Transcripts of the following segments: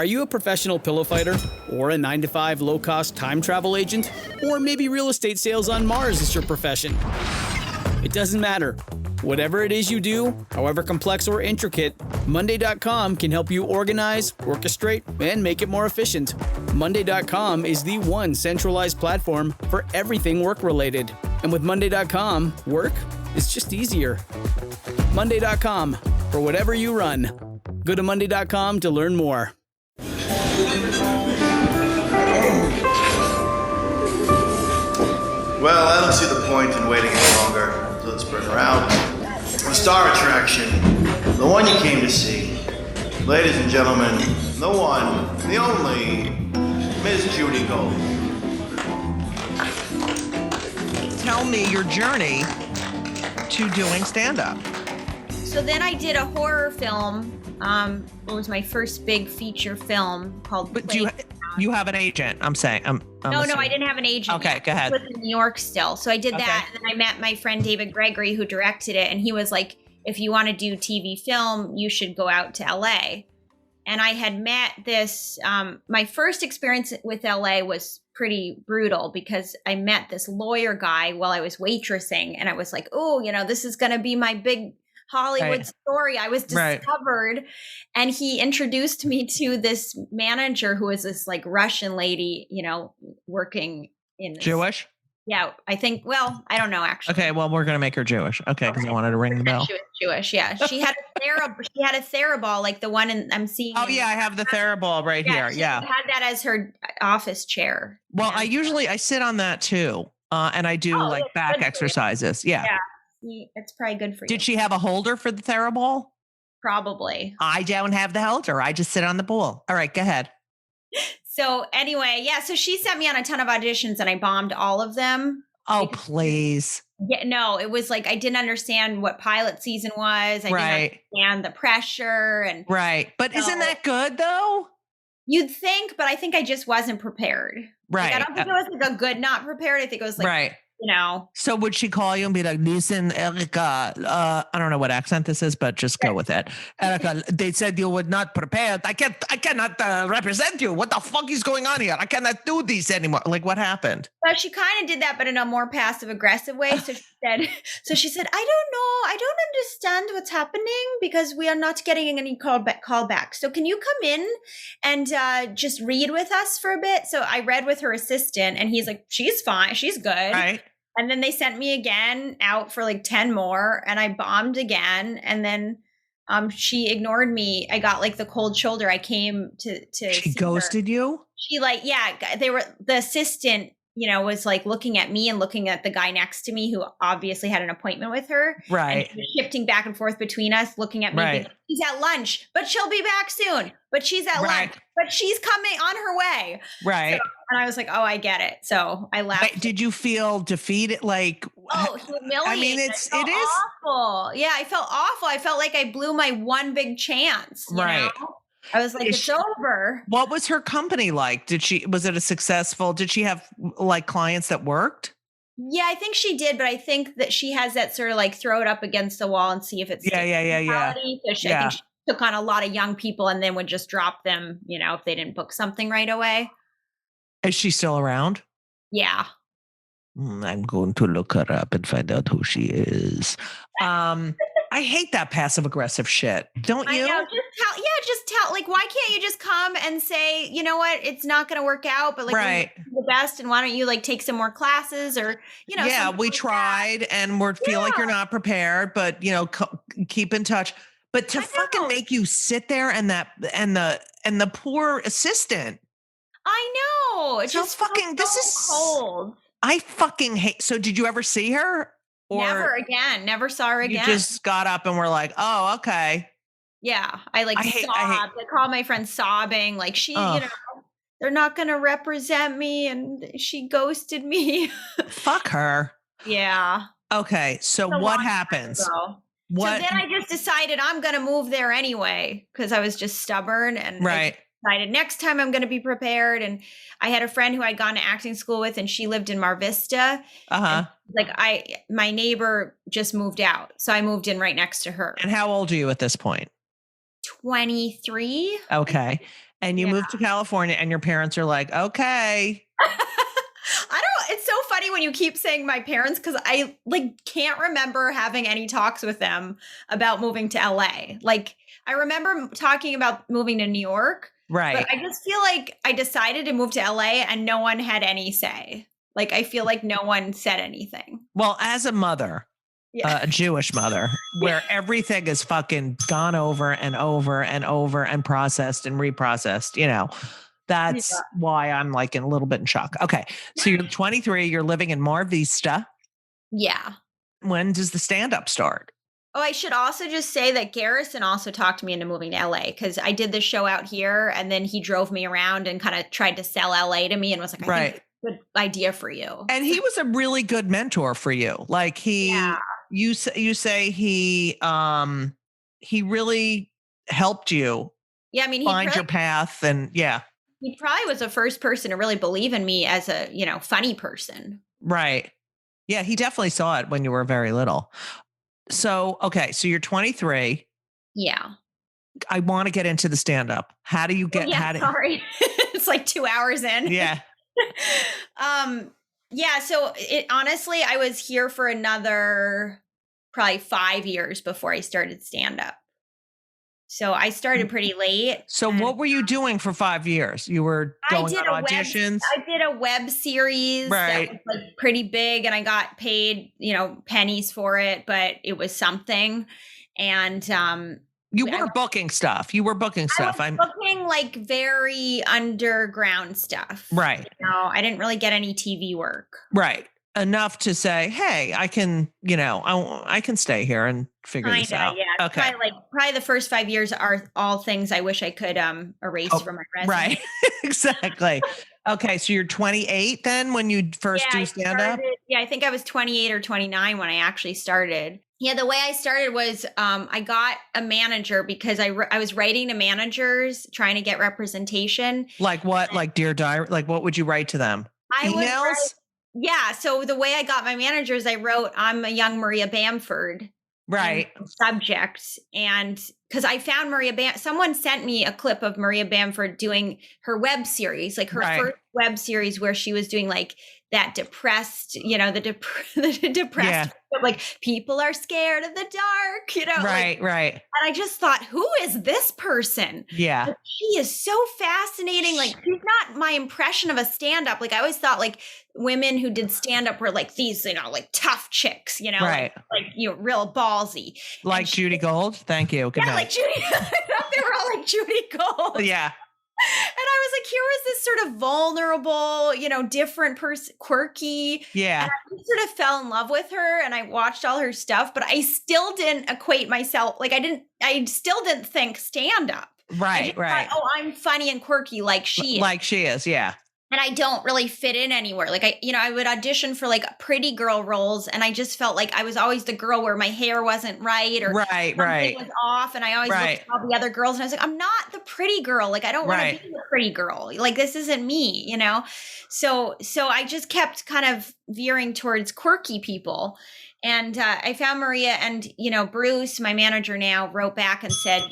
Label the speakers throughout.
Speaker 1: Are you a professional pillow fighter? Or a 9-to-5 low-cost time travel agent? Or maybe real estate sales on Mars is your profession? It doesn't matter. Whatever it is you do, however complex or intricate, Monday.com can help you organize, orchestrate, and make it more efficient. Monday.com is the one centralized platform for everything work-related. And with Monday.com, work is just easier. Monday.com, for whatever you run. Go to Monday.com to learn more.
Speaker 2: Well, I don't see the point in waiting any longer. So let's bring her out. The star attraction, the one you came to see. Ladies and gentlemen, the one, the only, Miss Judy Gold.
Speaker 3: Tell me your journey to doing stand-up.
Speaker 4: So then I did a horror film. It was my first big feature film called.
Speaker 3: But do you have an agent? I'm saying. I'm
Speaker 4: no,
Speaker 3: assuming.
Speaker 4: I didn't have an agent.
Speaker 3: Okay,
Speaker 4: yet.
Speaker 3: go ahead.
Speaker 4: I was in New York still, so I did that, and then I met my friend David Gregory, who directed it, and he was like, "If you want to do TV film, you should go out to LA." And I had met this. My first experience with LA was pretty brutal because I met this lawyer guy while I was waitressing, and I was like, "Oh, this is going to be my big Hollywood story." I was discovered, and he introduced me to this manager who was this like Russian lady, working in this.
Speaker 3: Jewish?
Speaker 4: Yeah, I think. Well, I don't know actually.
Speaker 3: Okay, well, we're gonna make her Jewish. Okay, because I wanted to ring the bell.
Speaker 4: She was Jewish. Yeah, she had a Theraball, like the one I'm seeing.
Speaker 3: Oh yeah, I have the Theraball right here. Yeah,
Speaker 4: she had that as her office chair.
Speaker 3: Well, I sit on that too, and I do like back exercises. Yeah.
Speaker 4: It's probably good for you.
Speaker 3: Did she have a holder for the Theraball?
Speaker 4: Probably.
Speaker 3: I don't have the holder. I just sit on the pool. All right, go ahead.
Speaker 4: So anyway, so she sent me on a ton of auditions and I bombed all of them.
Speaker 3: Oh, please.
Speaker 4: Yeah, no, it was like I didn't understand what pilot season was. I didn't understand the pressure and
Speaker 3: But isn't that good though?
Speaker 4: You'd think, but I think I just wasn't prepared.
Speaker 3: Right.
Speaker 4: Like, I don't think it was like a good not prepared. I think it was like
Speaker 3: So would she call you and be like, "Listen, Erica, I don't know what accent this is, but just go with it. Erica, they said you were not prepared. I cannot represent you. What the fuck is going on here? I cannot do this anymore." Like, what happened?
Speaker 4: Well, she kind of did that, but in a more passive aggressive way. So she said, "I don't know. I don't understand what's happening because we are not getting any callback. So can you come in and just read with us for a bit?" So I read with her assistant and he's like, "She's fine. She's good."
Speaker 3: Right.
Speaker 4: And then they sent me again out for like 10 more and I bombed again. And then she ignored me. I got like the cold shoulder. I came to
Speaker 3: She ghosted you?
Speaker 4: She the assistant, was like looking at me and looking at the guy next to me who obviously had an appointment with her.
Speaker 3: Right.
Speaker 4: And she was shifting back and forth between us, looking at me.
Speaker 3: Right.
Speaker 4: She's at lunch, but she'll be back soon. But she's at lunch, but she's coming on her way.
Speaker 3: Right.
Speaker 4: So, and I was like, oh, I get it. So I left.
Speaker 3: Wait, did you feel defeated? Like,
Speaker 4: humiliated.
Speaker 3: I mean, it is
Speaker 4: awful. Yeah, I felt awful. I felt like I blew my one big chance. You know? I was like, it's over.
Speaker 3: What was her company like? Was it did she have like clients that worked?
Speaker 4: Yeah, I think she did, but I think that she has that sort of like throw it up against the wall and see if it's
Speaker 3: yeah.
Speaker 4: I think she took on a lot of young people and then would just drop them, if they didn't book something right away.
Speaker 3: Is she still around?
Speaker 4: Yeah.
Speaker 3: I'm going to look her up and find out who she is. I hate that passive aggressive shit. Don't you?
Speaker 4: I know. Just tell. Like, why can't you just come and say, you know what, it's not going to work out, but like the best, and why don't you like take some more classes or
Speaker 3: Yeah, we tried, and we feel like you're not prepared, but keep in touch. But to fucking make you sit there and the poor assistant.
Speaker 4: I know. It's just fucking. This is cold.
Speaker 3: I fucking hate. So did you ever see her? Or
Speaker 4: never again. Never saw her again.
Speaker 3: You just got up and were like, "Oh, okay."
Speaker 4: Yeah, I sobbed. I called my friend sobbing, like they're not going to represent me, and she ghosted me.
Speaker 3: Fuck her.
Speaker 4: Yeah.
Speaker 3: Okay, so what happens?
Speaker 4: So then I just decided I'm going to move there anyway because I was just stubborn and I decided next time I'm going to be prepared. And I had a friend who I'd gone to acting school with, and she lived in Mar Vista. My neighbor just moved out, so I moved in right next to her.
Speaker 3: And how old are you at this point?
Speaker 4: 23.
Speaker 3: Okay. and you moved to California and your parents are like, okay.
Speaker 4: It's so funny when you keep saying my parents, because I like can't remember having any talks with them about moving to LA. Like I remember talking about moving to New York,
Speaker 3: Right.
Speaker 4: but I just feel like I decided to move to LA and no one had any say. Like I feel like no one said anything.
Speaker 3: Well, as a mother, a Jewish mother, where everything is fucking gone over and over and over and processed and reprocessed, you know, that's why I'm like in a little bit in shock. Okay. So you're 23, you're living in Mar Vista.
Speaker 4: Yeah.
Speaker 3: When does the stand-up start?
Speaker 4: Oh, I should also just say that Garrison also talked me into moving to LA because I did this show out here and then he drove me around and kind of tried to sell LA to me and was like, I think it's a good idea for you.
Speaker 3: And he was a really good mentor for you. Like you say he really helped you find your path and
Speaker 4: he probably was the first person to really believe in me as a, funny person.
Speaker 3: Right. Yeah, he definitely saw it when you were very little. So, okay, so you're 23.
Speaker 4: Yeah.
Speaker 3: I want to get into the stand-up. How do you get
Speaker 4: sorry. It's like 2 hours in.
Speaker 3: Yeah.
Speaker 4: So honestly, I was here for another probably 5 years before I started stand-up. So I started pretty late.
Speaker 3: So what were you doing for 5 years? You were going on auditions?
Speaker 4: I did a web series that was like pretty big and I got paid, pennies for it, but it was something. And
Speaker 3: you were booking stuff. You were booking stuff.
Speaker 4: I was booking like very underground stuff.
Speaker 3: Right.
Speaker 4: I didn't really get any TV work.
Speaker 3: Right. Enough to say, hey, I can, I can stay here and figure this out.
Speaker 4: Yeah.
Speaker 3: Okay.
Speaker 4: Probably the first 5 years are all things I wish I could erase from my resume.
Speaker 3: Right. Exactly. Okay. So you're 28 then when you first do stand up?
Speaker 4: Yeah. I think I was 28 or 29 when I actually started. Yeah. The way I started was I got a manager because I was writing to managers trying to get representation.
Speaker 3: Like what? Like Dear Diary? Like what would you write to them? Emails?
Speaker 4: Yeah. So the way I got my managers, I wrote, I'm a young Maria Bamford.
Speaker 3: Right.
Speaker 4: Subject. And because I found someone sent me a clip of Maria Bamford doing her web series, like her first web series where she was doing like that depressed, the depressed, like people are scared of the dark,
Speaker 3: Right.
Speaker 4: And I just thought, who is this person?
Speaker 3: Yeah.
Speaker 4: Like, she is so fascinating. Like she's not my impression of a stand-up. Like I always thought like women who did stand-up were like these, like tough chicks, like real ballsy.
Speaker 3: Like Judy Gold. Thank you. Good night.
Speaker 4: Like Judy. I thought they were all like Judy Gold.
Speaker 3: Yeah.
Speaker 4: And I was like, here was this sort of vulnerable, different person, quirky.
Speaker 3: Yeah.
Speaker 4: And I just sort of fell in love with her and I watched all her stuff, but I still didn't equate myself. Like I still didn't think stand up.
Speaker 3: Right.
Speaker 4: Thought, oh, I'm funny and quirky like she is.
Speaker 3: Like she is. Yeah.
Speaker 4: And I don't really fit in anywhere. Like I would audition for like pretty girl roles, and I just felt like I was always the girl where my hair wasn't right or something was off, and I always looked at all the other girls, and I was like, I'm not the pretty girl. Like I don't want to be the pretty girl. Like this isn't me, So I just kept kind of veering towards quirky people, and I found Maria, and Bruce, my manager now, wrote back and said,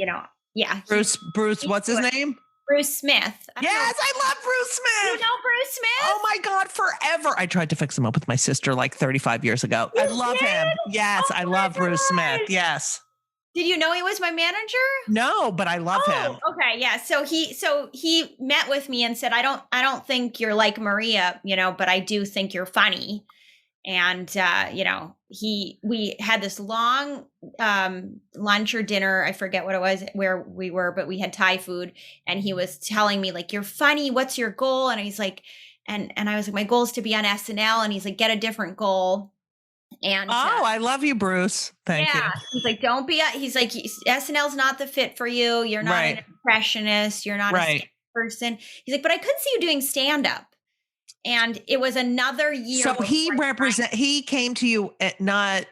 Speaker 3: Bruce, what's his name?
Speaker 4: Bruce Smith.
Speaker 3: Yes, I love Bruce Smith.
Speaker 4: You know Bruce Smith?
Speaker 3: Oh my God, forever. I tried to fix him up with my sister like 35 years ago. I love him. Yes, I love Bruce Smith. Yes.
Speaker 4: Did you know he was my manager?
Speaker 3: No, but I love him.
Speaker 4: Okay, yeah. So he met with me and said, I don't think you're like Maria, but I do think you're funny. And we had this long lunch or dinner, I forget what it was, where we were, but we had Thai food, and he was telling me like, you're funny, what's your goal? And he's like, and I was like, my goal is to be on SNL. And he's like, get a different goal. And
Speaker 3: I love you, Bruce. Thank you.
Speaker 4: He's like, don't be he's like, SNL's not the fit for you. You're not an impressionist. You're not a person. He's like, but I could see you doing stand-up. And it was another year.
Speaker 3: So he came to you at not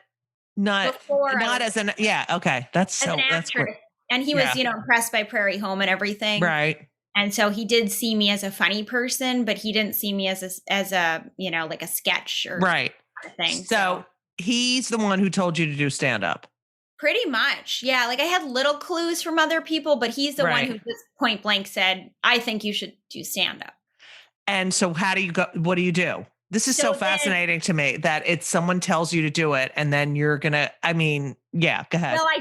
Speaker 3: as an, okay. That's great.
Speaker 4: And he was, impressed by Prairie Home and everything.
Speaker 3: Right.
Speaker 4: And so he did see me as a funny person, but he didn't see me as a like a sketch or
Speaker 3: right
Speaker 4: thing.
Speaker 3: So he's the one who told you to do stand up.
Speaker 4: Pretty much. Yeah. Like I had little clues from other people, but he's the one who just point blank said, I think you should do stand up.
Speaker 3: And so how do you go? What do you do? This is so fascinating to me that it's someone tells you to do it and then you're going to, I mean, yeah, go ahead.
Speaker 4: Well, I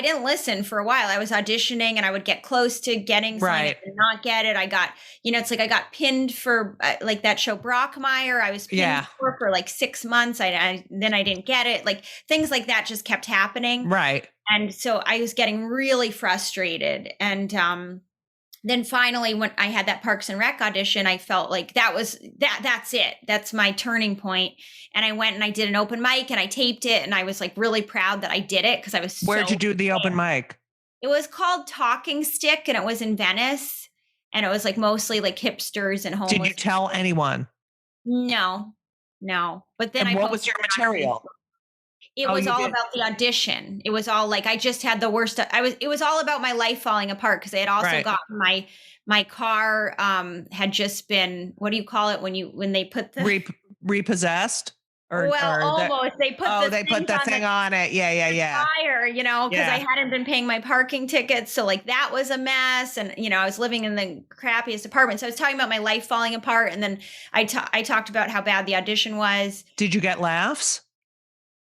Speaker 4: didn't listen for a while. I was auditioning and I would get close to getting signed and not get it. I got, it's like I got pinned for like that show Brockmire. I was pinned for like 6 months. Then I didn't get it. Like things like that just kept happening.
Speaker 3: Right.
Speaker 4: And so I was getting really frustrated. And then finally, when I had that Parks and Rec audition, I felt like that's it. That's my turning point. And I went and I did an open mic and I taped it. And I was like really proud that I did it because I was
Speaker 3: Where'd you do the open mic?
Speaker 4: It was called Talking Stick and it was in Venice. And it was like mostly like hipsters and homeless.
Speaker 3: Did you tell anyone?
Speaker 4: No. But then
Speaker 3: what was your material?
Speaker 4: It was all about the audition. It was all like, I just had the worst. It was all about my life falling apart because they had also gotten my car had just been, what do you call it when they put the
Speaker 3: repossessed?
Speaker 4: Almost. They put
Speaker 3: the thing on it. Yeah.
Speaker 4: Fire, because I hadn't been paying my parking tickets. So like that was a mess. And, I was living in the crappiest apartment. So I was talking about my life falling apart. And then I talked about how bad the audition was.
Speaker 3: Did you get laughs?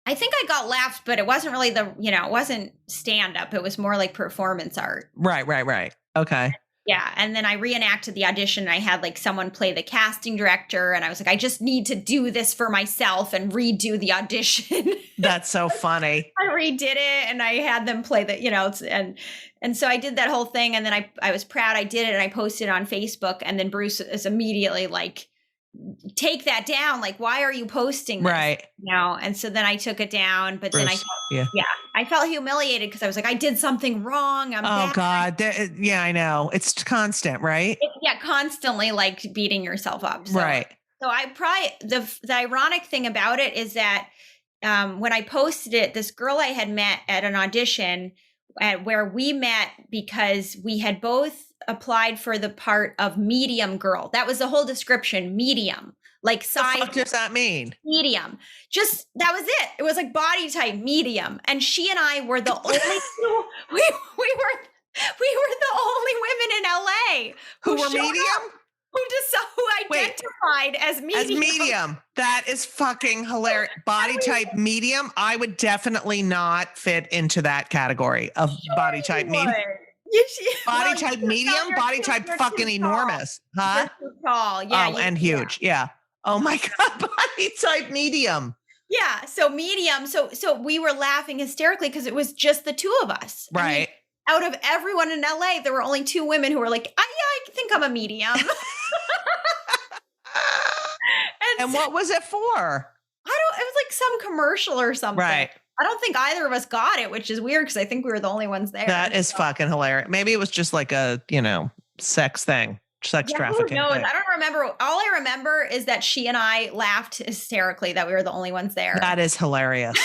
Speaker 4: I think I got laughs, but it wasn't really it wasn't stand up. It was more like performance art.
Speaker 3: Right. Okay.
Speaker 4: Yeah. And then I reenacted the audition. And I had like someone play the casting director. And I was like, I just need to do this for myself and redo the audition.
Speaker 3: That's so funny.
Speaker 4: I redid it and I had them play and so I did that whole thing. And then I was proud I did it and I posted it on Facebook. And then Bruce is immediately like, take that down. Like, why are you posting this?
Speaker 3: Right.
Speaker 4: And so then I took it down, but
Speaker 3: Bruce,
Speaker 4: then I felt humiliated because I was like, I did something wrong.
Speaker 3: God. I know. It's constant, right?
Speaker 4: Constantly like beating yourself up. So,
Speaker 3: right.
Speaker 4: So I probably, the ironic thing about it is that when I posted it, this girl I had met at an audition where we met because we had both applied for the part of medium girl. That was the whole description, medium. Like size.
Speaker 3: What does that mean?
Speaker 4: Medium. Just, that was it. It was like body type, medium. And she and I were the only two, we were the only women in LA
Speaker 3: who were medium?
Speaker 4: Who identified as medium.
Speaker 3: As medium. That is fucking hilarious. Body type medium. I would definitely not fit into that category of body type medium. Body type medium, body type fucking enormous, huh?
Speaker 4: You're too tall, yeah.
Speaker 3: And huge, yeah. Oh my God, body type medium.
Speaker 4: Yeah, so medium. So we were laughing hysterically because it was just the two of us.
Speaker 3: Right.
Speaker 4: I mean, out of everyone in LA, there were only two women who were like, I think I'm a medium.
Speaker 3: and what was it for?
Speaker 4: It was like some commercial or something.
Speaker 3: Right.
Speaker 4: I don't think either of us got it, which is weird because I think we were the only ones there.
Speaker 3: That is fucking hilarious. Maybe it was just like a, sex thing, trafficking.
Speaker 4: Who knows?
Speaker 3: Thing.
Speaker 4: I don't remember. All I remember is that she and I laughed hysterically that we were the only ones there.
Speaker 3: That is hilarious.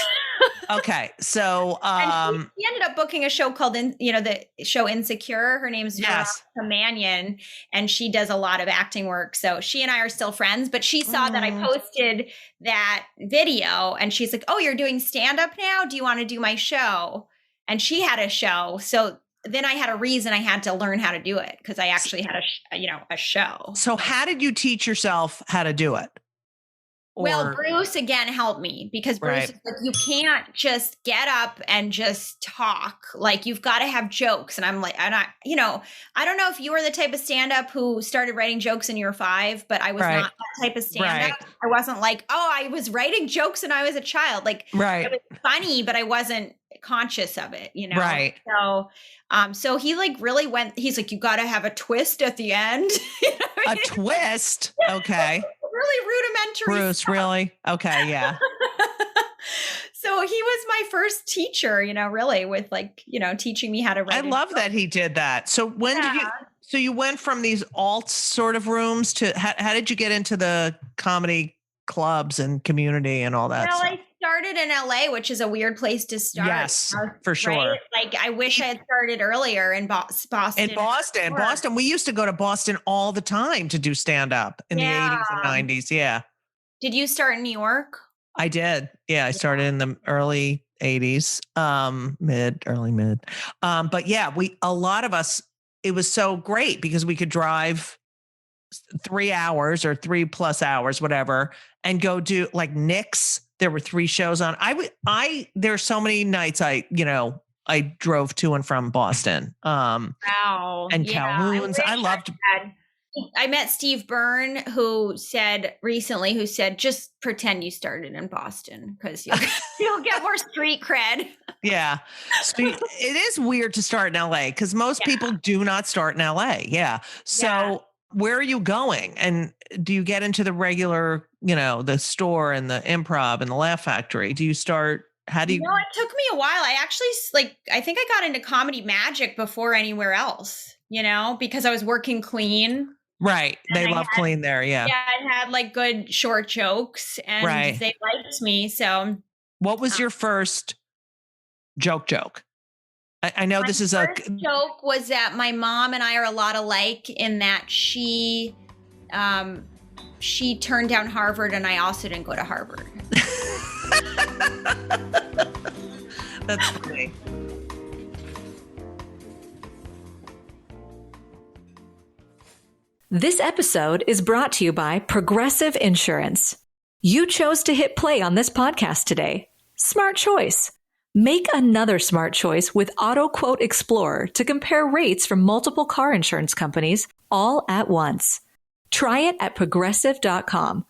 Speaker 3: Okay. So,
Speaker 4: and she ended up booking a show called, the show Insecure. Her name's Veronica Mannion, and she does a lot of acting work. So she and I are still friends, but she saw that I posted that video and she's like, oh, you're doing stand up now? Do you want to do my show? And she had a show. So then I had a reason I had to learn how to do it because I actually had a show.
Speaker 3: So how did you teach yourself how to do it?
Speaker 4: Well, Bruce again helped me because Bruce is like, you can't just get up and just talk. Like you've got to have jokes. And I'm like, I don't know if you were the type of stand-up who started writing jokes when you were 5, but I was not that type of stand-up. Right. I wasn't like, I was writing jokes when I was a child. Like it was funny, but I wasn't conscious of it,
Speaker 3: Right.
Speaker 4: So he like really went, he's like, you got to have a twist at the end.
Speaker 3: A twist? Okay.
Speaker 4: Really rudimentary
Speaker 3: Bruce,
Speaker 4: stuff.
Speaker 3: really? Okay, yeah.
Speaker 4: So he was my first teacher, really with teaching me how to write.
Speaker 3: I love that he did that. So you went from these alt sort of rooms to, how did you get into the comedy clubs and community and all that stuff?
Speaker 4: I started in LA, which is a weird place to start.
Speaker 3: Yes, for sure.
Speaker 4: Right? Like I wish I had started earlier in Boston.
Speaker 3: In Boston. We used to go to Boston all the time to do stand up in the 80s and 90s. Yeah.
Speaker 4: Did you start in New York?
Speaker 3: I did. Yeah. I started in the early 80s, early mid. But yeah, a lot of us, it was so great because we could drive 3 hours or 3+ hours, whatever, and go do like Nick's. There were 3 shows on. There's so many nights I drove to and from Boston.
Speaker 4: Wow.
Speaker 3: And
Speaker 4: Yeah,
Speaker 3: Calhoun's. I loved.
Speaker 4: I met Steve Byrne, who said just pretend you started in Boston because you'll get more street cred.
Speaker 3: Yeah. So it is weird to start in LA because most people do not start in LA. Yeah. So where are you going? And do you get into the regular, the store and the Improv and the Laugh Factory? Do you start? How do you?
Speaker 4: No, it took me a while. I actually I think I got into Comedy Magic before anywhere else, because I was working clean.
Speaker 3: Right. They love clean there. Yeah.
Speaker 4: Yeah. I had like good short jokes and they liked me. So
Speaker 3: what was your first joke? I know this is a
Speaker 4: joke was that my mom and I are a lot alike in that she turned down Harvard and I also didn't go to Harvard.
Speaker 3: That's funny.
Speaker 5: This episode is brought to you by Progressive Insurance. You chose to hit play on this podcast today. Smart choice. Make another smart choice with Auto Quote Explorer to compare rates from multiple car insurance companies all at once. Try it at progressive.com.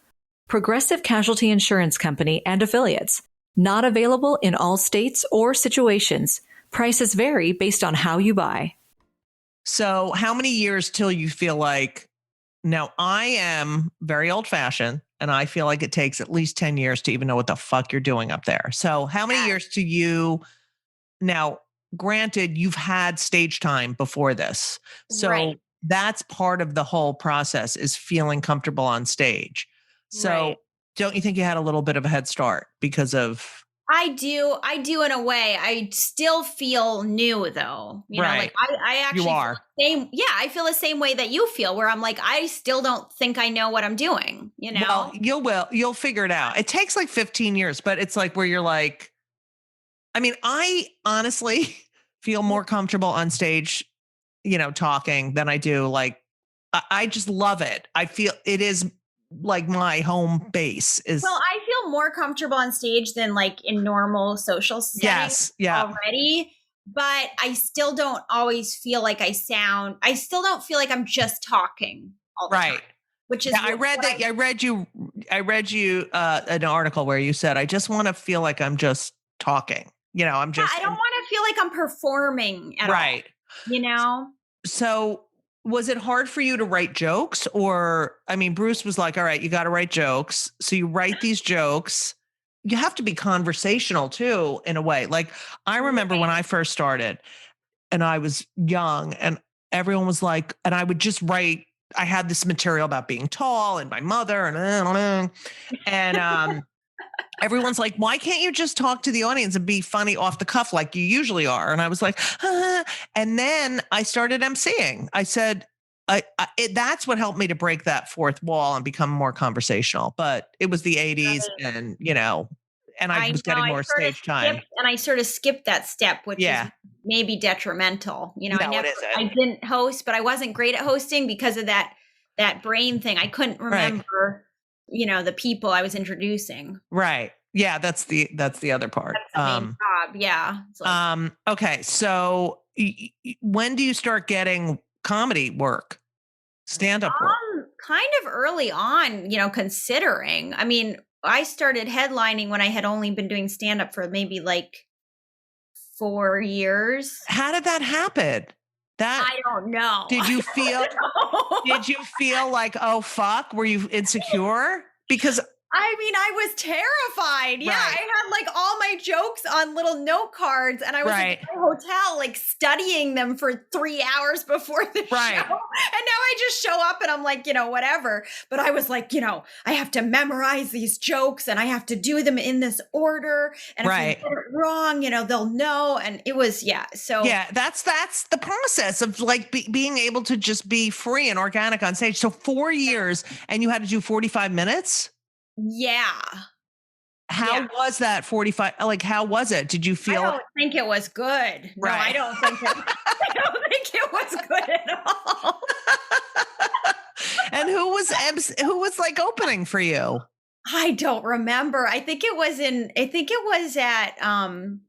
Speaker 5: Progressive Casualty Insurance Company and Affiliates. Not available in all states or situations. Prices vary based on how you buy.
Speaker 3: So how many years till you feel like, now I am very old fashioned and I feel like it takes at least 10 years to even know what the fuck you're doing up there. So how many years do you, now granted you've had stage time before this. So that's part of the whole process is feeling comfortable on stage. So don't you think you had a little bit of a head start because of?
Speaker 4: I do in a way. I still feel new though. You know, like I actually
Speaker 3: you are.
Speaker 4: I feel the same way that you feel where I'm like, I still don't think I know what I'm doing,
Speaker 3: Well, you'll figure it out. It takes like 15 years, but it's like where you're like, I mean, I honestly feel more comfortable on stage, talking than I do. Like, I just love it. I feel it is like my home base is.
Speaker 4: Well, I feel more comfortable on stage than like in normal social settings already, but I still don't always feel like I still don't feel like I'm just talking all the time. Which is
Speaker 3: I read you an article where you said, I just want to feel like I'm just talking. I'm just
Speaker 4: I don't want to feel like I'm performing at all.
Speaker 3: So was it hard for you to write jokes? Or, I mean, Bruce was like, all right, you got to write jokes. So you write these jokes. You have to be conversational too, in a way. Like I remember when I first started and I was young and everyone was like, and I would just write, I had this material about being tall and my mother and everyone's like, why can't you just talk to the audience and be funny off the cuff like you usually are? And I was like, and then I started emceeing. I said, that's what helped me to break that fourth wall and become more conversational. But it was the 80s and, and I was getting more stage time.
Speaker 4: And I sort of skipped that step, which is maybe detrimental. I didn't host, but I wasn't great at hosting because of that brain thing. I couldn't remember the people I was introducing.
Speaker 3: Right. Yeah. That's the other part.
Speaker 4: That's the main job. Yeah.
Speaker 3: Like, okay. So when do you start getting comedy work, stand-up work?
Speaker 4: Kind of early on, considering, I mean, I started headlining when I had only been doing stand-up for maybe like 4 years.
Speaker 3: How did that happen?
Speaker 4: I don't know.
Speaker 3: Did you feel like, oh, fuck, were you insecure? Because
Speaker 4: I mean, I was terrified. Yeah. I had like all my jokes on little note cards and I was in my hotel, like studying them for 3 hours before the show. And now I just show up and I'm like, whatever. But I was like, I have to memorize these jokes and I have to do them in this order. And if I get it wrong, they'll know. And it was, So
Speaker 3: that's the process of like being able to just be free and organic on stage. So 4 years and you had to do 45 minutes?
Speaker 4: Yeah.
Speaker 3: How was that 45? Like, how was it? Did you feel?
Speaker 4: I don't think it was good. No,
Speaker 3: Right.
Speaker 4: I don't think it. I don't think it was good at all.
Speaker 3: And who was like opening for you?
Speaker 4: I don't remember. I think it was at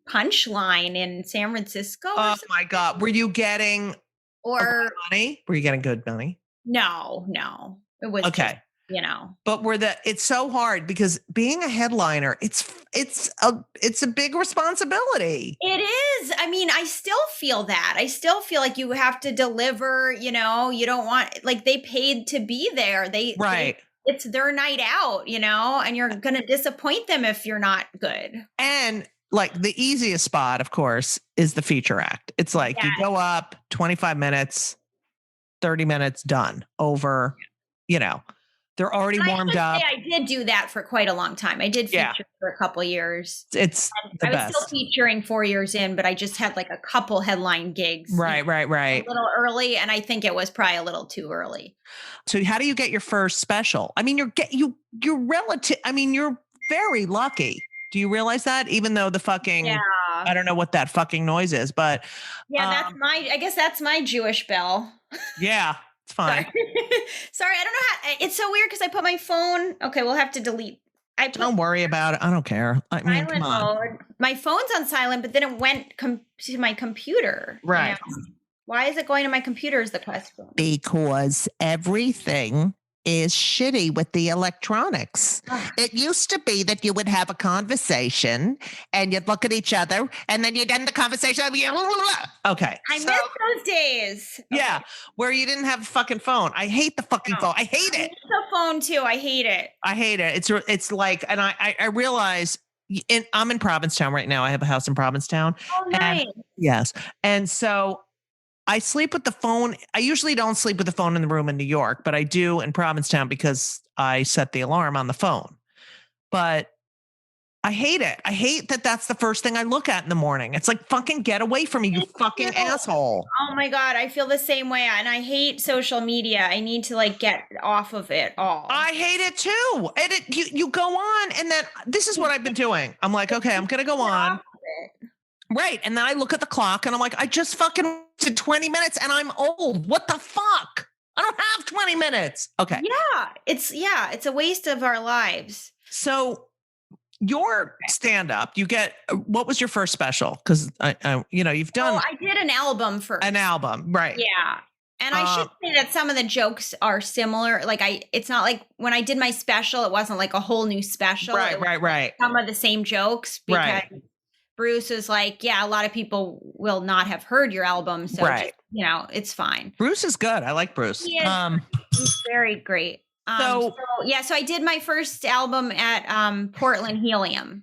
Speaker 4: Punchline in San Francisco.
Speaker 3: Oh my God. Were you getting
Speaker 4: or
Speaker 3: money? Were you getting good money?
Speaker 4: no. It was
Speaker 3: okay.
Speaker 4: Just,
Speaker 3: But it's so hard because being a headliner, it's a big responsibility.
Speaker 4: It is. I mean, I still feel that. I still feel like you have to deliver, you don't want, like, they paid to be there. It's their night out, and you're going to disappoint them if you're not good.
Speaker 3: And like the easiest spot, of course, is the feature act. It's like you go up 25 minutes, 30 minutes, done, over, they're already warmed up.
Speaker 4: I did do that for quite a long time. I did feature for a couple of years.
Speaker 3: It's the best.
Speaker 4: I was still featuring 4 years in, but I just had like a couple headline gigs.
Speaker 3: Right.
Speaker 4: A little early, and I think it was probably a little too early.
Speaker 3: So how do you get your first special? I mean, you're relative. I mean, you're very lucky. Do you realize that? Even though the fucking, I don't know what that fucking noise is, but
Speaker 4: I guess that's my Jewish bell.
Speaker 3: Yeah. It's fine.
Speaker 4: Sorry, I don't know how. It's so weird because I put my phone. Okay, we'll have to delete.
Speaker 3: Don't worry about it. I don't care. I mean, come on.
Speaker 4: Mode. My phone's on silent, but then it went to my computer.
Speaker 3: Right.
Speaker 4: Why is it going to my computer is the question.
Speaker 3: Because everything is shitty with the electronics. It used to be that you would have a conversation and you'd look at each other and then you'd end the conversation. Okay.
Speaker 4: I miss those days.
Speaker 3: Yeah. Where you didn't have a fucking phone. I hate the fucking phone. I hate it.
Speaker 4: The phone too. I hate it.
Speaker 3: It's like, and I realize I'm in Provincetown right now. I have a house in Provincetown.
Speaker 4: Oh, nice.
Speaker 3: Yes. And so I sleep with the phone. I usually don't sleep with the phone in the room in New York, but I do in Provincetown because I set the alarm on the phone. But I hate it. I hate that that's the first thing I look at in the morning. It's like, fucking get away from me, you fucking asshole.
Speaker 4: Oh my God. I feel the same way. And I hate social media. I need to like get off of it all.
Speaker 3: I hate it too. And you go on and then this is what I've been doing. I'm like, okay, I'm going to go on. Right. And then I look at the clock and I'm like, I just fucking did 20 minutes and I'm old. What the fuck? I don't have 20 minutes. Okay.
Speaker 4: Yeah. It's a waste of our lives.
Speaker 3: So your stand-up, you get, what was your first special? Because you've done.
Speaker 4: I did an album first.
Speaker 3: An album. Right.
Speaker 4: Yeah. And I should say that some of the jokes are similar. Like it's not like when I did my special, it wasn't like a whole new special.
Speaker 3: Right.
Speaker 4: Some of the same jokes because Bruce is like, yeah, a lot of people will not have heard your album. So, it's fine.
Speaker 3: Bruce is good. I like Bruce.
Speaker 4: He's very great. So I did my first album at Portland Helium.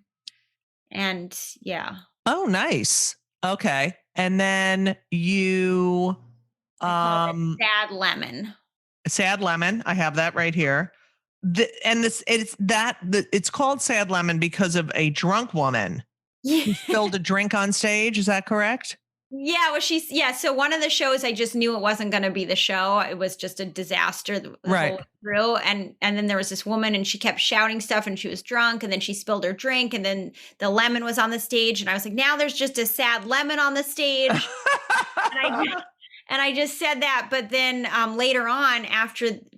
Speaker 4: And yeah.
Speaker 3: Oh, nice. Okay. And then you...
Speaker 4: Sad Lemon.
Speaker 3: Sad Lemon. I have that right here. It's called Sad Lemon because of a drunk woman who spilled a drink on stage. Is that correct?
Speaker 4: Yeah. Well, so one of the shows, I just knew it wasn't going to be the show. It was just a disaster the whole way through. And then there was this woman and she kept shouting stuff and she was drunk and then she spilled her drink and then the lemon was on the stage. And I was like, now there's just a sad lemon on the stage. And I just said that. But then later on,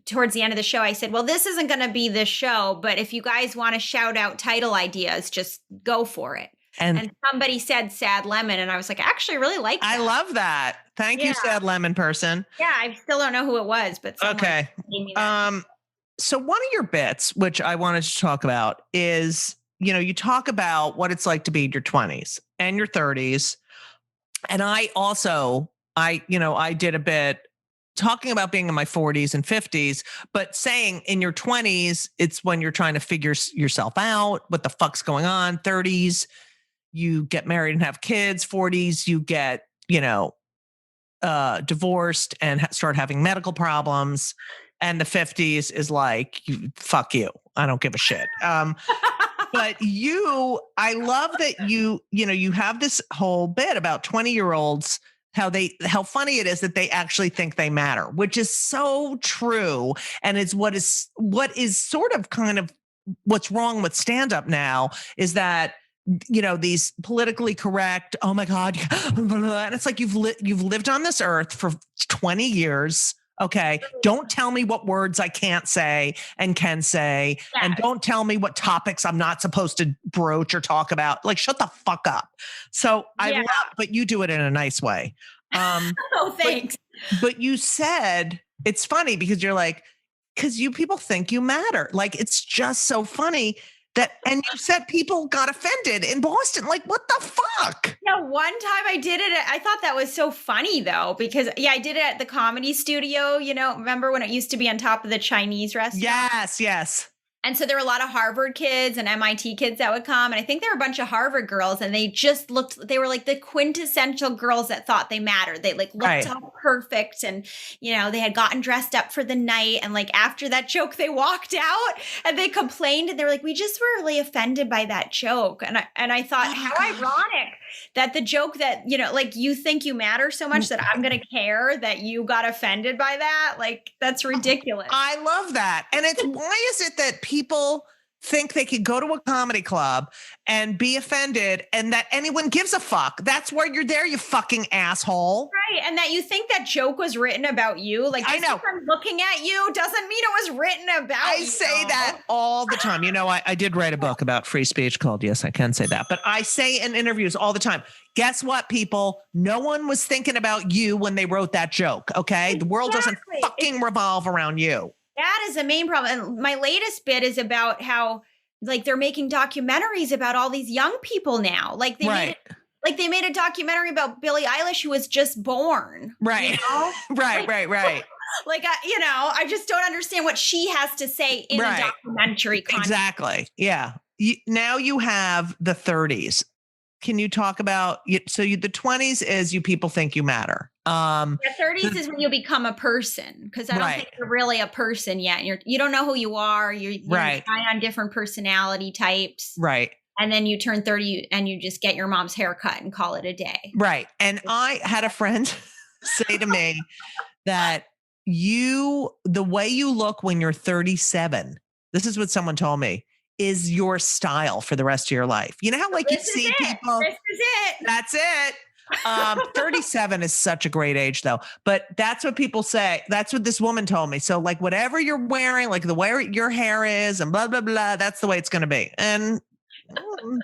Speaker 4: towards the end of the show, I said, well, this isn't going to be the show, but if you guys want to shout out title ideas, just go for it. And somebody said Sad Lemon. And I was like, I actually really like that.
Speaker 3: I love that. Thank you, Sad Lemon person.
Speaker 4: Yeah, I still don't know who it was, but
Speaker 3: okay. Gave me that. So one of your bits, which I wanted to talk about is, you talk about what it's like to be in your 20s and your 30s. And I did a bit talking about being in my 40s and 50s, but saying in your 20s, it's when you're trying to figure yourself out, what the fuck's going on. 30s, you get married and have kids. 40s, you get, divorced and start having medical problems. And the 50s is like, fuck you. I don't give a shit. But I love that you have this whole bit about 20-year-olds, how funny it is that they actually think they matter, which is so true. And it's what is sort of kind of what's wrong with stand up now is that, you know, these politically correct, oh my God, and it's like you've lived on this earth for 20 years. Okay. Don't tell me what words I can't say and can say.
Speaker 4: Yes.
Speaker 3: And don't tell me what topics I'm not supposed to broach or talk about. Like, shut the fuck up. So I love, but you do it in a nice way.
Speaker 4: Oh, thanks.
Speaker 3: But you said, it's funny because you're like, because you people think you matter. Like, it's just so funny that, and you said people got offended in Boston. Like, what the fuck?
Speaker 4: Yeah, one time I did it. I thought that was so funny though, because I did it at the Comedy Studio. You know, remember when it used to be on top of the Chinese restaurant?
Speaker 3: Yes.
Speaker 4: And so there were a lot of Harvard kids and MIT kids that would come. And I think there were a bunch of Harvard girls, and they just they were like the quintessential girls that thought they mattered. They like looked all perfect, and, you know, they had gotten dressed up for the night. And like after that joke, they walked out and they complained, and they were like, we just were really offended by that joke. And I thought, how ironic that the joke that, you know, like you think you matter so much that I'm going to care that you got offended by that. Like, that's ridiculous.
Speaker 3: I love that. And it's, why is it that people think they could go to a comedy club and be offended and that anyone gives a fuck? That's why you're there, you fucking asshole.
Speaker 4: Right. And that you think that joke was written about you. Like, just because I'm looking at you doesn't mean it was written about you.
Speaker 3: I say that all the time. You know, I did write a book about free speech called Yes, I Can Say That. But I say in interviews all the time, guess what, people? No one was thinking about you when they wrote that joke, okay? The world doesn't fucking revolve around you.
Speaker 4: That is the main problem. And my latest bit is about how, like, they're making documentaries about all these young people now. Like, they made a documentary about Billie Eilish, who was just born.
Speaker 3: Right.
Speaker 4: You know?
Speaker 3: Right.
Speaker 4: Like, you know, I just don't understand what she has to say in a documentary content.
Speaker 3: Exactly. Yeah. Now you have the 30s. Can you talk about, the 20s is you people think you matter.
Speaker 4: The 30s is when you become a person, because I don't think you're really a person yet. You don't know who you are. You're trying on different personality types. Right. And then you turn 30 and you just get your mom's haircut and call it a day.
Speaker 3: Right. And I had a friend say to me that the way you look when you're 37, this is what someone told me, is your style for the rest of your life. You know how like you see people.
Speaker 4: This is it.
Speaker 3: That's it. 37 is such a great age though, but that's what people say. That's what this woman told me. So like whatever you're wearing, like the way your hair is and blah, blah, blah, that's the way it's going to be. And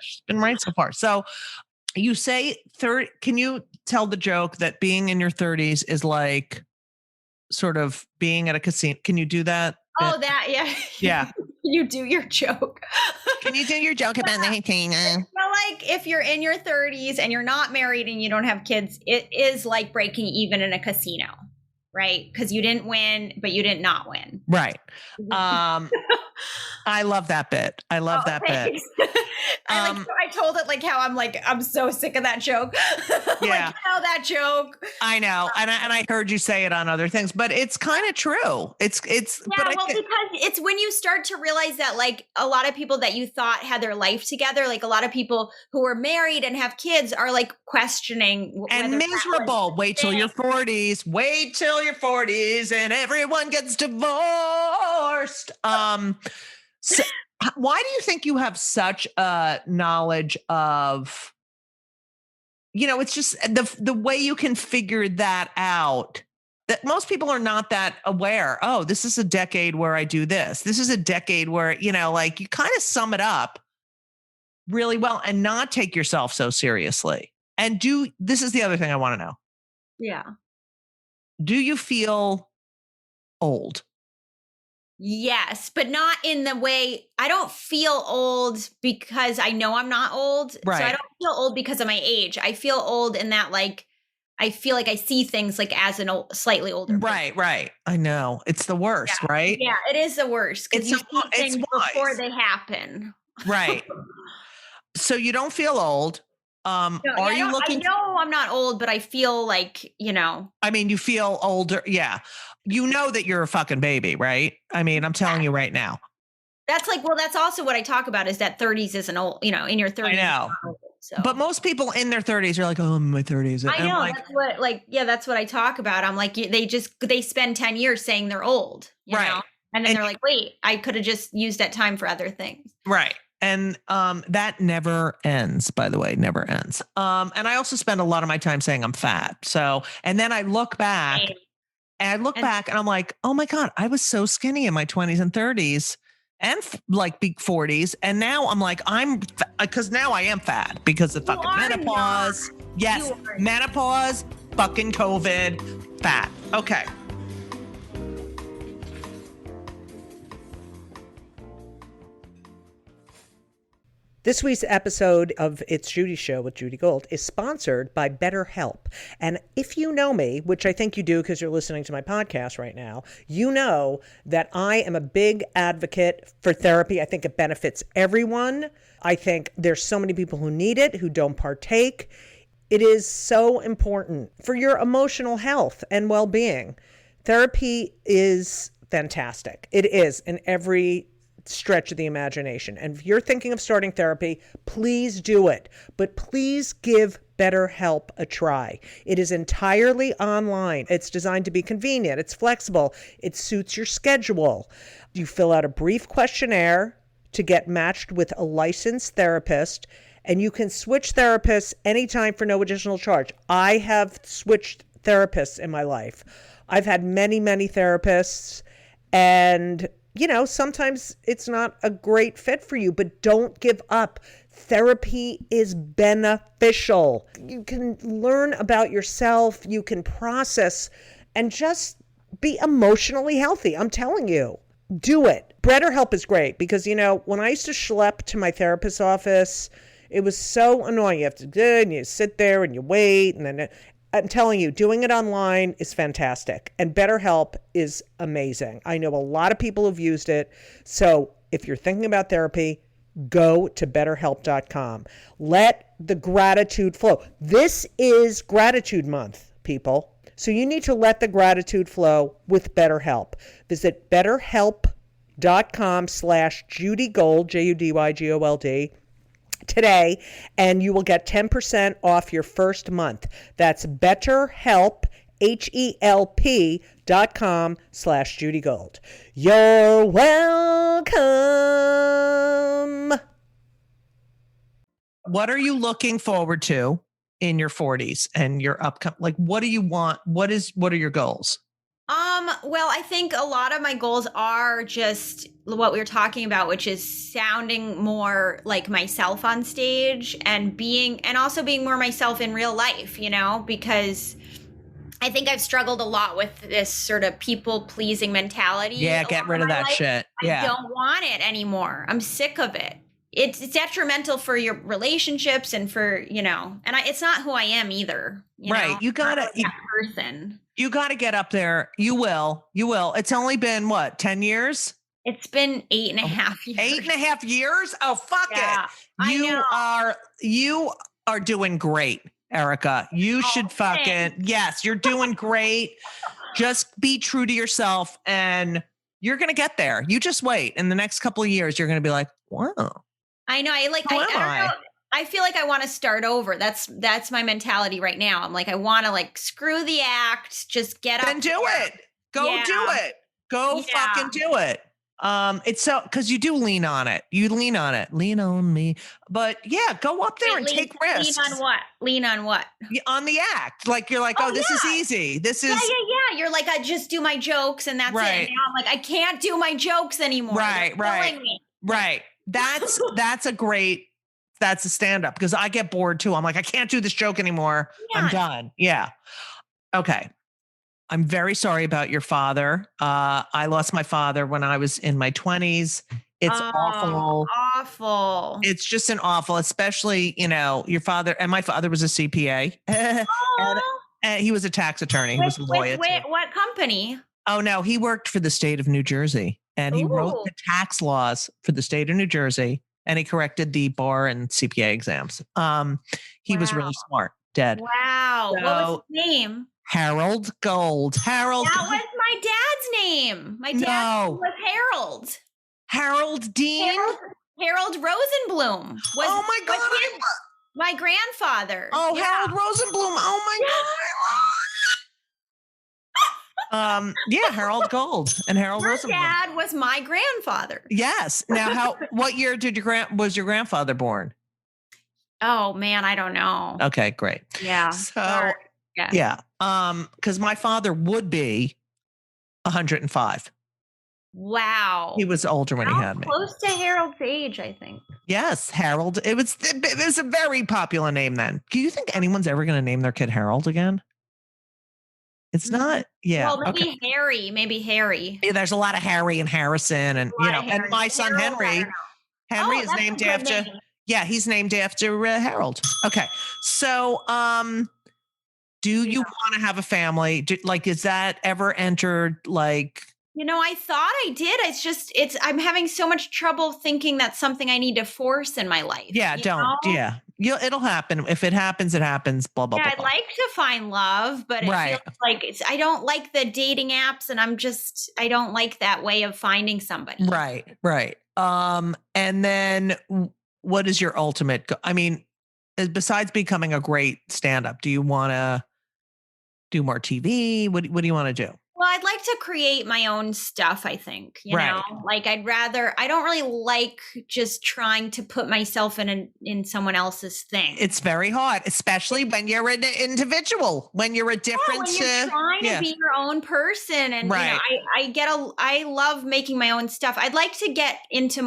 Speaker 3: she's been right so far. So you say can you tell the joke that being in your 30s is like sort of being at a casino? Can you do that?
Speaker 4: Oh, that, yeah.
Speaker 3: Yeah.
Speaker 4: You do your joke.
Speaker 3: Can you do your joke about the casino?
Speaker 4: Well, like if you're in your 30s and you're not married and you don't have kids, it is like breaking even in a casino, right? Because you didn't win, but you did not win.
Speaker 3: Right. I love that bit. I love that bit.
Speaker 4: I told it like how I'm so sick of that joke.
Speaker 3: Yeah.
Speaker 4: That joke.
Speaker 3: I know. And I heard you say it on other things, but it's kind of true. It's because
Speaker 4: it's when you start to realize that like a lot of people that you thought had their life together, like a lot of people who are married and have kids are like questioning
Speaker 3: and miserable. Wait till your 40s. Wait till your 40s and everyone gets divorced. So why do you think you have such a knowledge of, you know, it's just the way you can figure that out, that most people are not that aware. Oh, this is a decade where I do this. This is a decade where, you know, like you kind of sum it up really well and not take yourself so seriously. And this is the other thing I want to know.
Speaker 4: Yeah.
Speaker 3: Do you feel old?
Speaker 4: Yes, but not in the way, I don't feel old because I know I'm not old.
Speaker 3: Right.
Speaker 4: So I don't feel old because of my age. I feel old in that like, I feel like I see things like as slightly older person.
Speaker 3: Right. I know. It's the worst, right?
Speaker 4: Yeah, it is the worst because you see things before they happen.
Speaker 3: Right. So you don't feel old. I
Speaker 4: know I'm not old, but I feel like, you know.
Speaker 3: I mean, you feel older. Yeah. You know that you're a fucking baby, right? I mean, I'm telling you right now.
Speaker 4: That's like, well, that's also what I talk about is that 30s isn't old, you know, in your 30s.
Speaker 3: I know. Old, so. But most people in their 30s are like, oh, I'm in my 30s.
Speaker 4: I know. That's what I talk about. I'm like, they spend 10 years saying they're old. You know? And then they're like, wait, I could have just used that time for other things.
Speaker 3: Right. And that never ends, by the way, never ends. And I also spend a lot of my time saying I'm fat. So, and then I look back and I'm like, oh my God, I was so skinny in my 20s and 30s and like big 40s. And now I'm like, because now I am fat because of fucking menopause.
Speaker 4: Not.
Speaker 3: Yes, menopause, fucking COVID, fat. Okay.
Speaker 6: This week's episode of It's Judy Show with Judy Gold is sponsored by BetterHelp. And if you know me, which I think you do because you're listening to my podcast right now, you know that I am a big advocate for therapy. I think it benefits everyone. I think there's so many people who need it, who don't partake. It is so important for your emotional health and well-being. Therapy is fantastic. It is in every stretch of the imagination. And if you're thinking of starting therapy, please do it. But please give BetterHelp a try. It is entirely online. It's designed to be convenient. It's flexible. It suits your schedule. You fill out a brief questionnaire to get matched with a licensed therapist, and you can switch therapists anytime for no additional charge. I have switched therapists in my life. I've had many, many therapists, and you know, sometimes it's not a great fit for you, but don't give up. Therapy is beneficial. You can learn about yourself, you can process, and just be emotionally healthy. I'm telling you, do it. BetterHelp is great because, you know, when I used to schlep to my therapist's office, it was so annoying. You have to do it, and you sit there and you wait, and then I'm telling you, doing it online is fantastic. And BetterHelp is amazing. I know a lot of people who've used it. So if you're thinking about therapy, go to BetterHelp.com. Let the gratitude flow. This is Gratitude Month, people. So you need to let the gratitude flow with BetterHelp. Visit BetterHelp.com/JudyGold, JudyGold, today, and you will get 10% off your first month. That's BetterHelp, HELP.com/JudyGold. You're welcome.
Speaker 3: What are you looking forward to in your 40s and your upcoming, like, what do you want? What are your goals?
Speaker 4: Well, I think a lot of my goals are just what we were talking about, which is sounding more like myself on stage and also being more myself in real life, you know, because I think I've struggled a lot with this sort of people pleasing mentality.
Speaker 3: Yeah, get rid of that shit. Yeah.
Speaker 4: I don't want it anymore. I'm sick of it. It's detrimental for your relationships and for, you know, and it's not who I am either.
Speaker 3: Right.
Speaker 4: Know?
Speaker 3: You gotta,
Speaker 4: that person.
Speaker 3: You got to get up there. You will. It's only been what, 10 years?
Speaker 4: It's been 8.5 years.
Speaker 3: 8.5 years? Oh, fuck it. You are doing great, Erica. You should yes, you're doing great. Just be true to yourself and you're going to get there. You just wait. In the next couple of years, you're going to be like, wow.
Speaker 4: I know. I don't know. I feel like I want to start over. That's my mentality right now. I'm like, I want to like screw the act, just get up.
Speaker 3: Then do it. Go do it. Go fucking do it. It's so, cause you do lean on it. You lean on it. Lean on me. But yeah, go up there and take risks.
Speaker 4: Lean on what? Lean on what?
Speaker 3: On the act. Like you're like, this is easy. This is.
Speaker 4: Yeah. You're like, I just do my jokes and that's it. And now I'm like, I can't do my jokes anymore.
Speaker 3: Right. That's a stand-up because I get bored too. I'm like, I can't do this joke anymore. Yeah. I'm done. Yeah. Okay. I'm very sorry about your father. I lost my father when I was in my 20s. It's awful.
Speaker 4: Awful.
Speaker 3: It's just an awful, especially, you know, your father, and my father was a CPA. and he was a tax attorney. He was a lawyer.
Speaker 4: What company?
Speaker 3: Oh, no. He worked for the state of New Jersey and he wrote the tax laws for the state of New Jersey. And he corrected the bar and CPA exams. He was really smart. Dead.
Speaker 4: Wow. So, what was his name?
Speaker 3: Harold Gold.
Speaker 4: That was my dad's name. My dad was Harold.
Speaker 3: Harold Dean?
Speaker 4: Harold Rosenblum.
Speaker 3: Oh my God.
Speaker 4: My grandfather.
Speaker 3: Oh, yeah. Harold Rosenblum. Oh my God. Yeah, Harold Gold and Harold
Speaker 4: Your
Speaker 3: Rosenblum.
Speaker 4: dad was my grandfather.
Speaker 3: Yes. Now, what year did was your grandfather born?
Speaker 4: Oh man, I don't know.
Speaker 3: Okay, great.
Speaker 4: Yeah.
Speaker 3: So,
Speaker 4: Sorry.
Speaker 3: yeah. Because my father would be 105.
Speaker 4: Wow.
Speaker 3: He was older when he had me.
Speaker 4: Close to Harold's age, I think.
Speaker 3: Yes, Harold. It was a very popular name then. Do you think anyone's ever going to name their kid Harold again? It's not. Yeah.
Speaker 4: Well, maybe Harry. Maybe Harry.
Speaker 3: Yeah, there's a lot of Harry and Harrison, and and my son Henry. Henry is named after. Yeah, he's named after Harold. Okay, so do you want to have a family? Is that ever entered like?
Speaker 4: I thought I did. I'm having so much trouble thinking that's something I need to force in my life.
Speaker 3: Yeah, don't. Yeah. It'll happen. If it happens, it happens. Blah, blah, blah.
Speaker 4: I'd like to find love, but it feels like I don't like the dating apps, and I don't like that way of finding somebody.
Speaker 3: Right. And then what is your ultimate besides becoming a great stand-up, do you want to do more TV? What do you want to do?
Speaker 4: Well, I'd like to create my own stuff, I think, you know, like I don't really like just trying to put myself in someone else's thing.
Speaker 3: It's very hard, especially when you're an individual, when you're a different,
Speaker 4: when you're trying to be your own person. And I love making my own stuff. I'd like to get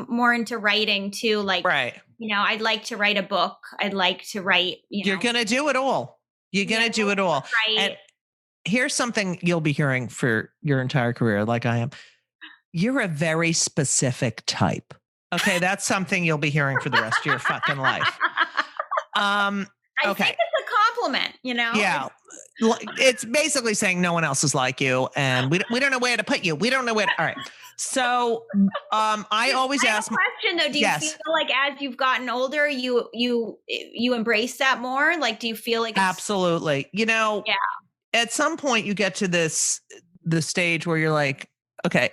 Speaker 4: more into writing too. Like, I'd like to write a book. I'd like to write,
Speaker 3: You're going to do it all. You're going to do it all.
Speaker 4: Right.
Speaker 3: And here's something you'll be hearing for your entire career, like I am. You're a very specific type. Okay, that's something you'll be hearing for the rest of your fucking life.
Speaker 4: I think it's a compliment,
Speaker 3: Yeah, it's basically saying no one else is like you, and we don't know where to put you. We don't know where. All right. So, I always ask.
Speaker 4: I have a question though. Do you feel like as you've gotten older, you embrace that more? Like, do you feel like
Speaker 3: absolutely? At some point you get to the stage where you're like, okay,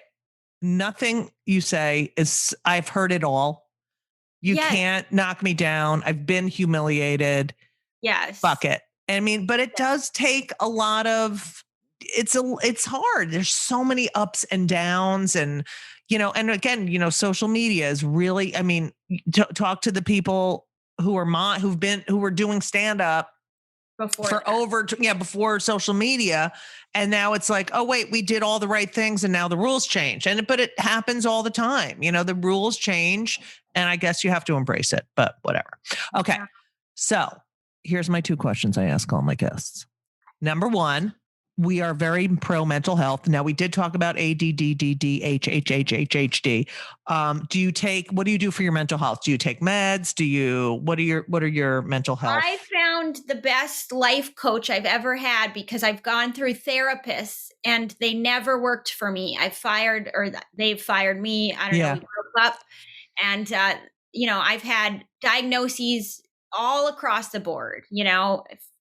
Speaker 3: nothing you say is, I've heard it all. You can't knock me down. I've been humiliated.
Speaker 4: Yes.
Speaker 3: Fuck it. But it does take a lot of, it's hard. There's so many ups and downs, and, and again, social media is really, talk to the people who were doing stand up before social media, and now it's like, oh wait, we did all the right things and now the rules change, but it happens all the time. The rules change, and I guess you have to embrace it, but whatever. Okay. So here's my 2 questions I ask all my guests. Number 1, we are very pro mental health. Now, we did talk about ADD, ADHD. What do you do for your mental health? Do you take meds? What are your mental health?
Speaker 4: I found the best life coach I've ever had, because I've gone through therapists and they never worked for me. They've fired me. I don't know. We broke up, and, I've had diagnoses all across the board,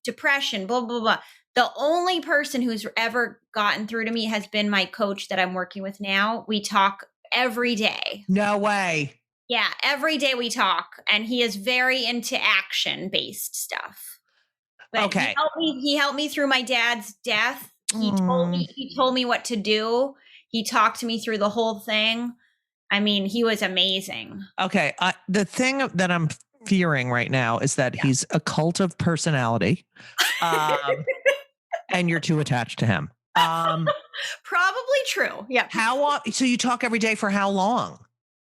Speaker 4: depression, blah, blah, blah. The only person who's ever gotten through to me has been my coach that I'm working with now. We talk every day.
Speaker 3: No way.
Speaker 4: Yeah, every day we talk, and he is very into action-based stuff. But
Speaker 3: okay.
Speaker 4: He helped me through my dad's death. He told me what to do. He talked to me through the whole thing. He was amazing.
Speaker 3: Okay, the thing that I'm fearing right now is that he's a cult of personality. And you're too attached to him.
Speaker 4: Probably true. Yeah.
Speaker 3: So you talk every day for how long?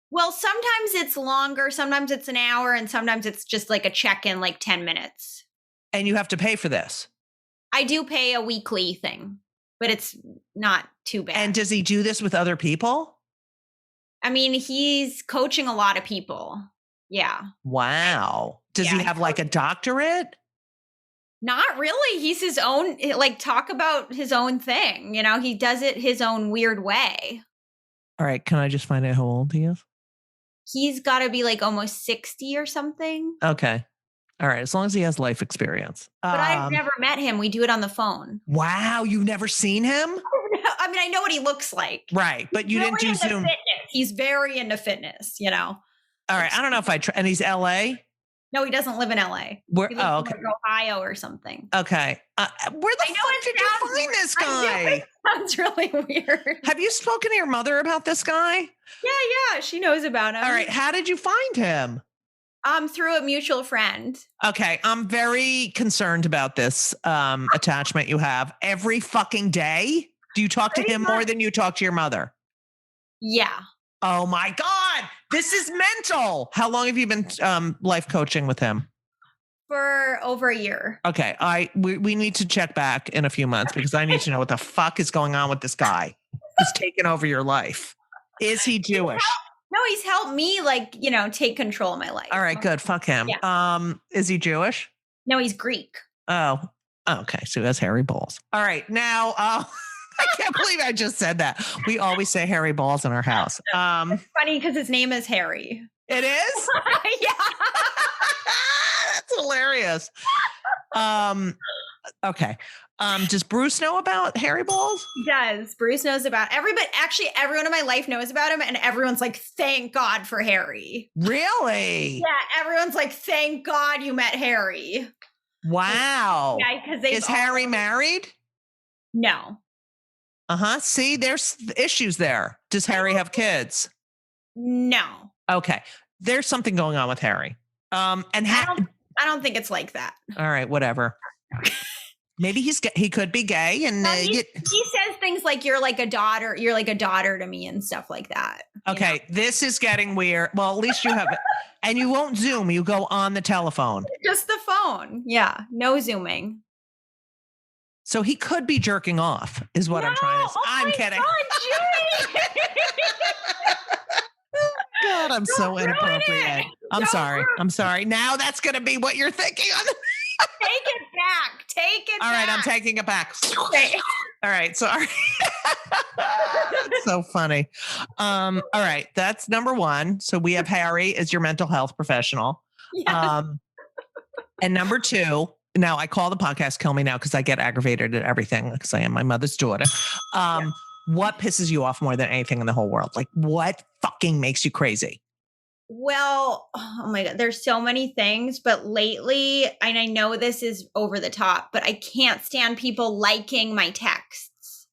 Speaker 4: Well, sometimes it's longer, sometimes it's an hour, and sometimes it's just like a check-in, like 10 minutes.
Speaker 3: And you have to pay for this?
Speaker 4: I do pay a weekly thing, but it's not too bad.
Speaker 3: And does he do this with other people?
Speaker 4: He's coaching a lot of people. Yeah.
Speaker 3: Wow. Does he have like a doctorate?
Speaker 4: Not really. He's his own, talk about his own thing. He does it his own weird way.
Speaker 3: All right. Can I just find out how old he is?
Speaker 4: He's got to be almost 60 or something.
Speaker 3: Okay. All right. As long as he has life experience.
Speaker 4: But I've never met him. We do it on the phone.
Speaker 3: Wow. You've never seen him?
Speaker 4: I know what he looks like.
Speaker 3: Right. But you didn't do Zoom.
Speaker 4: Fitness. He's very into fitness,
Speaker 3: All right. I don't know if and he's LA?
Speaker 4: No, he doesn't live in LA.
Speaker 3: Where?
Speaker 4: He lives
Speaker 3: Oh,
Speaker 4: in
Speaker 3: okay.
Speaker 4: like Ohio or something.
Speaker 3: Okay. Where the fuck did you find this
Speaker 4: I know
Speaker 3: guy?
Speaker 4: it sounds really weird.
Speaker 3: Have you spoken to your mother about this guy?
Speaker 4: Yeah, she knows about him.
Speaker 3: All right. How did you find him?
Speaker 4: Through a mutual friend.
Speaker 3: Okay. I'm very concerned about this attachment you have every fucking day. Do you talk to him more than you talk to your mother? Yeah. Oh my God. This is mental. How long have you been life coaching with him?
Speaker 4: For over a year.
Speaker 3: Okay. We need to check back in a few months because I need to know what the fuck is going on with this guy who's taken over your life. Is he Jewish?
Speaker 4: No, he's helped me take control of my life.
Speaker 3: All right, good. Fuck him.
Speaker 4: Yeah.
Speaker 3: Is he Jewish?
Speaker 4: No, he's Greek.
Speaker 3: Oh, okay. So he has hairy balls. All right. Now, I can't believe I just said that. We always say hairy balls in our house.
Speaker 4: It's funny because his name is Harry.
Speaker 3: It is?
Speaker 4: Yeah.
Speaker 3: That's hilarious. Okay. Does Bruce know about hairy balls?
Speaker 4: He does. Bruce knows about everybody. Actually, everyone in my life knows about him, and everyone's like, "Thank God for Harry."
Speaker 3: Really?
Speaker 4: Yeah. Everyone's like, "Thank God you met Harry."
Speaker 3: Wow.
Speaker 4: Yeah, because
Speaker 3: is Harry married?
Speaker 4: No.
Speaker 3: See, there's issues there. Does Harry have kids?
Speaker 4: No.
Speaker 3: Okay. There's something going on with Harry.
Speaker 4: I don't think it's like that.
Speaker 3: All right, whatever. Maybe he could be gay, and
Speaker 4: he says things like you're like a daughter to me and stuff like that.
Speaker 3: Okay, this is getting weird. Well, at least you have it. And you won't Zoom, you go on the telephone.
Speaker 4: Just the phone. Yeah, no Zooming.
Speaker 3: So he could be jerking off, is what I'm trying to say. I'm kidding.
Speaker 4: God, Judy!
Speaker 3: God, I'm so inappropriate. I'm sorry.
Speaker 4: Rude.
Speaker 3: I'm sorry. Now that's going to be what you're thinking.
Speaker 4: Take it back. Take it back.
Speaker 3: All right, I'm taking it back.
Speaker 4: Okay.
Speaker 3: All right, sorry. That's so funny. All right, that's number one. So we have Harry as your mental health professional.
Speaker 4: Yes.
Speaker 3: And number two, now I call the podcast Kill Me Now because I get aggravated at everything because I am my mother's daughter. What pisses you off more than anything in the whole world? Like, what fucking makes you crazy?
Speaker 4: Well, oh my God, there's so many things, but lately, and I know this is over the top, but I can't stand people liking my texts.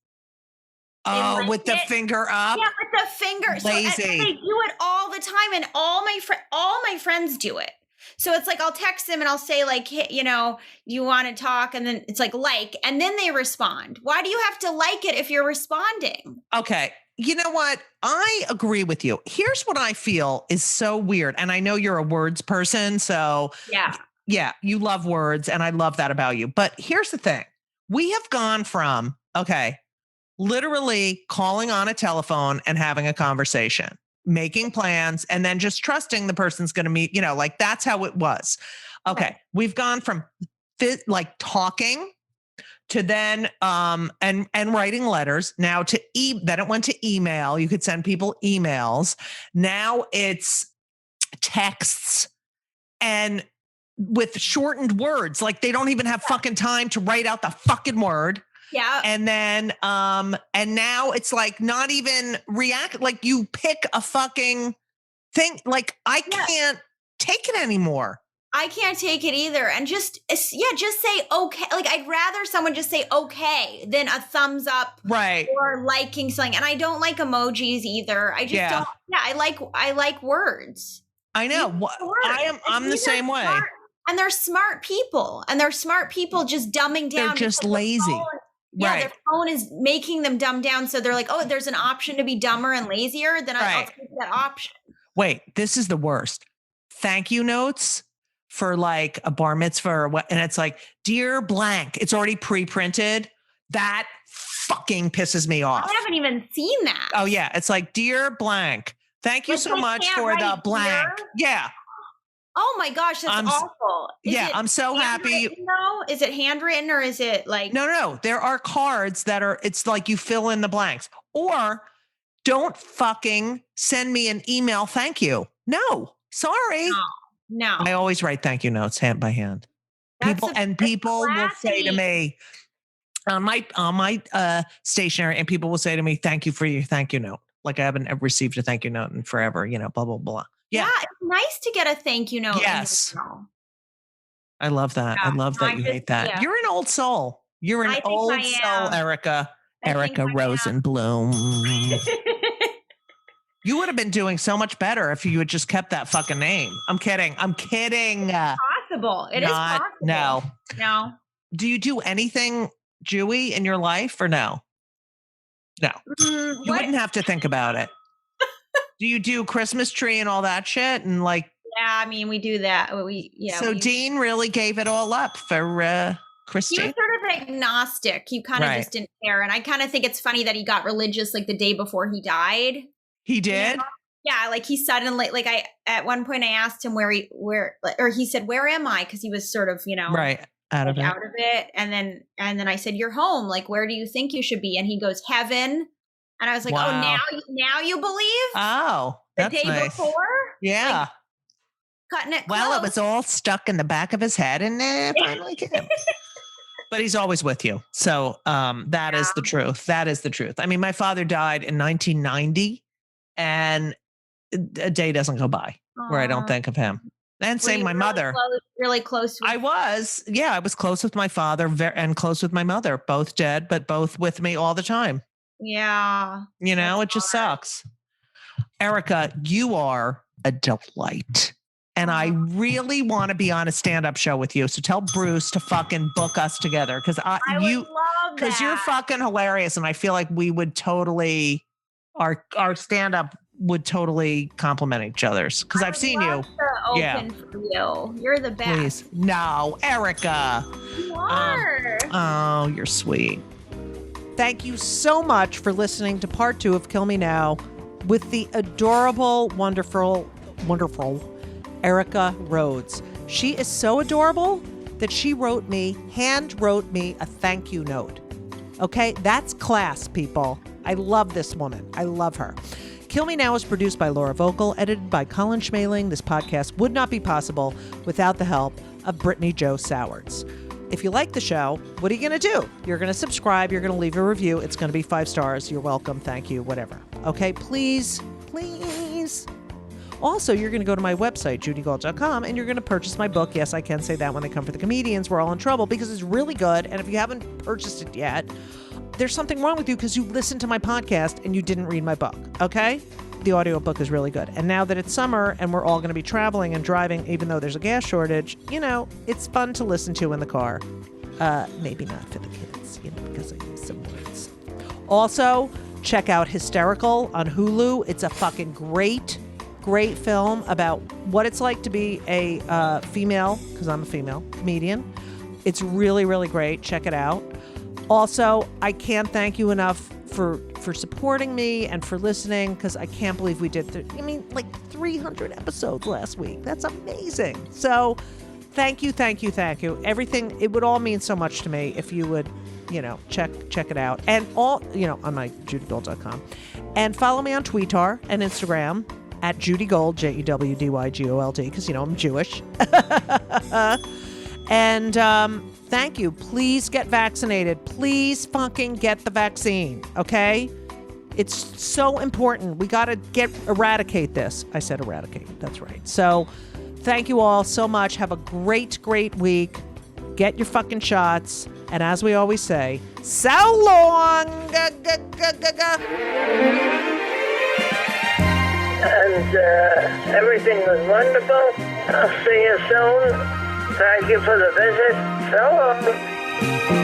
Speaker 3: Oh, with the finger up?
Speaker 4: Yeah, with the finger.
Speaker 3: Lazy.
Speaker 4: So, and they do it all the time, and all my friends do it. So it's like I'll text them and I'll say like, hey, you want to talk? And then it's like, and then they respond. Why do you have to like it if you're responding?
Speaker 3: Okay. You know what? I agree with you. Here's what I feel is so weird. And I know you're a words person. So yeah, you love words. And I love that about you. But here's the thing. We have gone from, literally calling on a telephone and having a conversation, making plans, and then just trusting the person's going to meet, like that's how it was. Okay. We've gone from talking to then and writing letters, now to then it went to email. You could send people emails. Now it's texts and with shortened words. Like they don't even have fucking time to write out the fucking word.
Speaker 4: Yeah.
Speaker 3: And then and now it's like not even react, like you pick a fucking thing. Like I can't take it anymore.
Speaker 4: I can't take it either. And just say okay. Like I'd rather someone just say okay than a thumbs up,
Speaker 3: right?
Speaker 4: Or liking something. And I don't like emojis either. I just don't. Yeah, I like words.
Speaker 3: I know. I'm the same way.
Speaker 4: And they're smart people. And they're smart people just dumbing down.
Speaker 3: They're just lazy.
Speaker 4: Their phone is making them dumb down. So they're like, oh, there's an option to be dumber and lazier. Then I'll take that option.
Speaker 3: Wait, this is the worst. Thank you notes for like a bar mitzvah or what, and it's like, dear blank, it's already pre-printed. That fucking pisses me off.
Speaker 4: I haven't even seen that.
Speaker 3: Oh yeah. It's like, dear blank, thank you so much for the blank. Yeah.
Speaker 4: Oh my gosh, that's awful.
Speaker 3: I'm so happy.
Speaker 4: Is it handwritten or is it like?
Speaker 3: No. There are cards that it's like you fill in the blanks, or don't fucking send me an email. Thank you. No, sorry.
Speaker 4: No.
Speaker 3: I always write thank you notes hand by hand. People will say to me on my stationery, and people will say to me, thank you for your thank you note. Like I haven't received a thank you note in forever, blah, blah, blah. Yeah.
Speaker 4: It's nice to get a thank you note.
Speaker 3: Yes. I love that.
Speaker 4: Yeah,
Speaker 3: I love that you hate that.
Speaker 4: yeah.
Speaker 3: You're an old soul. You're an
Speaker 4: I think
Speaker 3: old
Speaker 4: I
Speaker 3: soul,
Speaker 4: am.
Speaker 3: Erica.
Speaker 4: I think
Speaker 3: Erica
Speaker 4: I am.
Speaker 3: Rosenblum. You would have been doing so much better if you had just kept that fucking name. I'm kidding.
Speaker 4: Possible. It is possible. No.
Speaker 3: Do you do anything Jewy in your life or no? No. You wouldn't have to think about it. Do you do Christmas tree and all that shit? And like,
Speaker 4: yeah, I mean, we do that.
Speaker 3: Dean really gave it all up for Christy.
Speaker 4: He was sort of agnostic. He kind of just didn't care. And I kind of think it's funny that he got religious like the day before he died.
Speaker 3: He did?
Speaker 4: You know? Yeah, like he suddenly, like at one point I asked him or he said, "Where am I?" Because he was sort of, out of it. And then I said, "You're home. Like, where do you think you should be?" And he goes, "Heaven." And I was like,
Speaker 3: wow.
Speaker 4: "Oh, now you believe?"
Speaker 3: Oh,
Speaker 4: that's the day
Speaker 3: nice.
Speaker 4: before?
Speaker 3: Yeah.
Speaker 4: Like, cutting it
Speaker 3: well,
Speaker 4: close.
Speaker 3: It was all stuck in the back of his head and finally came. But he's always with you. So that is the truth. That is the truth. I mean, my father died in 1990 and a day doesn't go by where I don't think of him. And same my mother.
Speaker 4: Really close.
Speaker 3: I was close with my father and close with my mother, both dead, but both with me all the time.
Speaker 4: Yeah.
Speaker 3: It just sucks. Erica, you are a delight. And I really want to be on a stand-up show with you. So tell Bruce to fucking book us together. Because you're fucking hilarious. And I feel like we would totally, our stand-up would totally complement each other's. Because I've seen you.
Speaker 4: Open for you. You're the best.
Speaker 3: Please. No, Erica.
Speaker 4: You are.
Speaker 3: Oh, you're sweet.
Speaker 6: Thank you so much for listening to part 2 of Kill Me Now with the adorable, wonderful Erica Rhodes. She is so adorable that she hand wrote me a thank you note. Okay, that's class, people. I love this woman. I love her. Kill Me Now is produced by Laura Vogel, edited by Colin Schmaling. This podcast would not be possible without the help of Brittany Jo Sowards. If you like the show, what are you going to do? You're going to subscribe. You're going to leave a review. It's going to be 5 stars. You're welcome. Thank you. Whatever. Okay, please. Also, you're going to go to my website, judygold.com, and you're going to purchase my book. Yes, I can say that when they come for the comedians. We're all in trouble because it's really good. And if you haven't purchased it yet, there's something wrong with you because you listened to my podcast and you didn't read my book. Okay? The audiobook is really good. And now that it's summer and we're all going to be traveling and driving, even though there's a gas shortage, it's fun to listen to in the car. Maybe not for the kids, because I use some words. Also, check out Hysterical on Hulu. It's a fucking great film about what it's like to be a female, because I'm a female comedian. It's really, really great. Check it out. Also, I can't thank you enough for supporting me and for listening, because I can't believe we did 300 episodes last week. That's amazing. So thank you. Everything, it would all mean so much to me if you would, check it out. And all, on my judygold.com. And follow me on Twitter and Instagram at Judy Gold, JEWDYGOLD, because, I'm Jewish. And thank you. Please get vaccinated. Please fucking get the vaccine, okay? It's so important. We got to eradicate this. I said eradicate. That's right. So thank you all so much. Have a great, great week. Get your fucking shots. And as we always say, so long.
Speaker 7: And everything was wonderful. I'll see you soon. Thank you for the visit. So long.